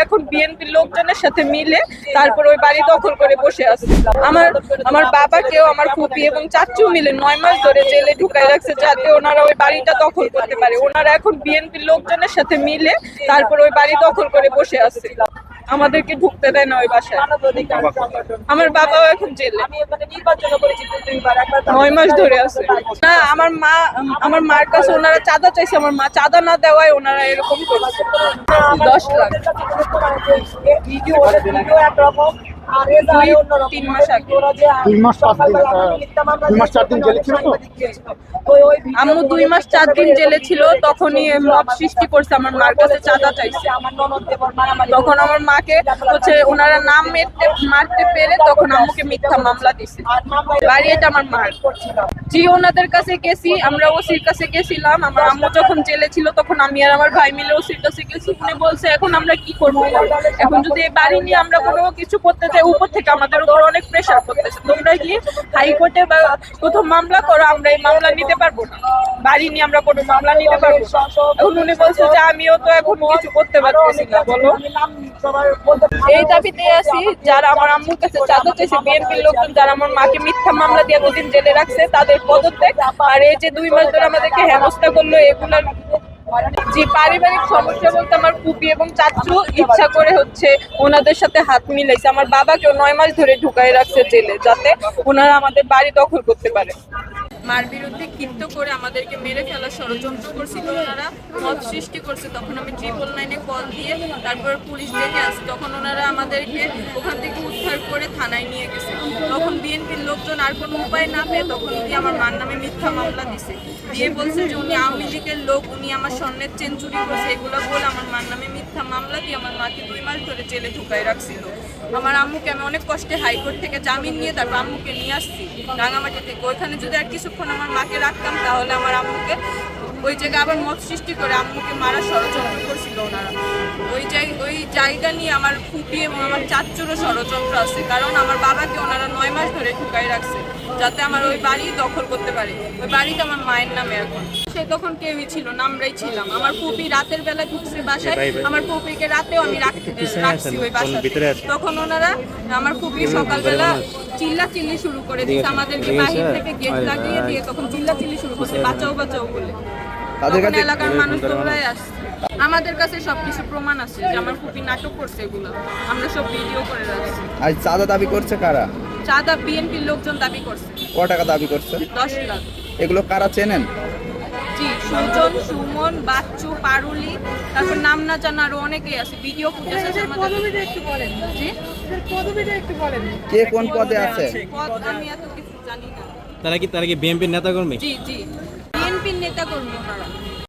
এখন বিএনপির লোকজনের সাথে মিলে তারপর ওই বাড়ি দখল করে বসে আছে। আমার বাবাকেও আমার ফুপি এবং চাচু মিলে 9 মাস ধরে জেলে ঢুকাই রাখছে যাতে ওনারা ওই বাড়িটা দখল করতে পারে। ওনারা এখন বিএনপির লোকজনের সাথে মিলে তারপর ওই বাড়ি দখল করে বসে আছে। আমাদেরকে ঢুকতে দেয় না ওই বাসায়। আমার বাবাও এখন জেলে 9 মাস ধরে আছে। না, আমার মার কাছে ওনারা চাঁদা চাইছে, আমার মা চাঁদা না দেওয়ায় ওনারা এরকম করছে। 10 লাখ 3 মাস আগে। 2 মাস 4 দিন জেলে ছিল তো। আম্মু 2 মাস 4 দিন জেলে ছিল, তখনই মব সৃষ্টি করছে, আমার মার কাছে চাঁদা চাইছে। তখন আমার মাকে হচ্ছে ওনারা নাম মারতে পেরে তখন আম্মুকে মিথ্যা মামলা দিছে। বাড়ি এটা আমার মার। জি, ওনাদের কাছে গেছি, আমরা ওসির কাছে গেছিলাম। আমার আম্মু যখন জেলে ছিল তখন আমি আর আমার ভাই মিলে ওসির কাছে গেছি। উনি বলছে এখন আমরা কি করবো, এখন যদি এই বাড়ি নিয়ে আমরা কোনো কিছু করতে চাই উপর থেকে আমাদের উপর অনেক প্রেশার করতেছে, তোমরা গিয়ে হাইকোর্টে বা কোথাও মামলা করো, আমরা এই মামলা নিতে পারবো না, বাড়ি নিয়ে আমরা কোনো মামলা নিতে পারবো না। এখন উনি বলছে যে আমিও তো এখন কিছু করতে পারতেছি না, বলো। এই দাবিতে আছি, যারা আমার আম্মুর কাছে চাঁদা চাইছে, বিএনপির লোকজন যারা আমার মাকে মিথ্যা মামলা দিয়ে এতদিন জেলে রাখছে তাদের পদত্যাগ, আর এই যে 2 মাস ধরে আমাদেরকে হেনস্থা করলো এগুলার। যে পারিবারিক সমস্যা বলতে আমার ফুপি এবং চাচু ইচ্ছা করে হচ্ছে ওনাদের সাথে হাত মিলাইছে, আমার বাবাকেও 9 মাস ধরে ঢুকাই রাখছে জেলে যাতে ওনারা আমাদের বাড়ি দখল করতে পারে। মার বিরুদ্ধে ক্ষিপ্ত করে আমাদেরকে মেরে ফেলার ষড়যন্ত্র করছিল ওনারা, মত সৃষ্টি করছে। তখন আমি 999-এ কল দিয়ে তারপর পুলিশ ডেকে আসি, তখন ওনারা আমাদেরকে ওখান থেকে উদ্ধার করে থানায় নিয়ে গেছে। তখন বিএনপির লোকজন আর কোনো উপায় না পেয়ে তখন উনি আমার মার নামে মিথ্যা মামলা দিছে, দিয়ে বলছে যে উনি আওয়ামী লীগের লোক, উনি আমার স্বর্ণের চেন চুরি করছে, এগুলো বলে আমার মার নামে মিথ্যা মামলা দিয়ে আমার মাকে 2 মাস ধরে জেলে ঢুকাই রাখছিল। আমার আম্মুকে আমি অনেক কষ্টে হাইকোর্ট থেকে জামিন নিয়ে তারপর আম্মুকে নিয়ে আসছি রাঙামাটি থেকে। ওইখানে যদি আর কিছুক্ষণ আমার মাকে রাখতাম তাহলে আমার আম্মুকে ওই জায়গায় আবার মত সৃষ্টি করে আম্মুকে মারা ষড়যন্ত্র করছিল ওনারা। ওই জায়গা নিয়ে আমার ফুপি এবং আমার চাচুরও ষড়যন্ত্র আছে, কারণ আমার বাবাকে ওনারা 9 মাস ধরে ঢুকাই রাখছে যাতে আমার ওই বাড়ি দখল করতে পারে। ওই বাড়িটা আমার মায়ের নামে এখন। সে তখন কেউই ছিল না, আমরাই ছিলাম। আমার ফুপি রাতের বেলা ঢুকছে বাসায়, আমার ফুপিকে রাতেও আমি রাখছি ওই বাসায়। তখন ওনারা আমার ফুপি সকালবেলা চিল্লাচিল্লি শুরু করে দিচ্ছে, আমাদেরকে বাহির থেকে গেট লাগিয়ে দিয়ে তখন চিল্লাচিল্লি শুরু করছে বাঁচাও বাঁচাও বলে। তখন এলাকার মানুষ তোমরাই আসছে। আমাদের কাছে সবকিছু প্রমাণ আছে যে আমার ফুপি নাটক করছে, এগুলো আমরা সব ভিডিও করে রাখছি। আর চাঁদা দাবি করছে কারা? চাঁদা বিএনপির লোকজন দাবি করছে। কত টাকা দাবি করছে? 10 লাখ। এগুলো কারা চেনেন? জি, সুজন, সুমন, বাচ্চু, পারুলি, তারপর নাম না জানা আরো অনেকেই আছে, ভিডিও ফুটেজ আছে আমাদের। পদবিটা একটু বলেন। জি, পদবিটা একটু বলেন। কে কোন পদে আছে? পদ আমি এত কিছু জানি না। তারা কি বিএনপির নেতা কর্মী? জি জি, বিএনপির নেতা কর্মী ওনারা।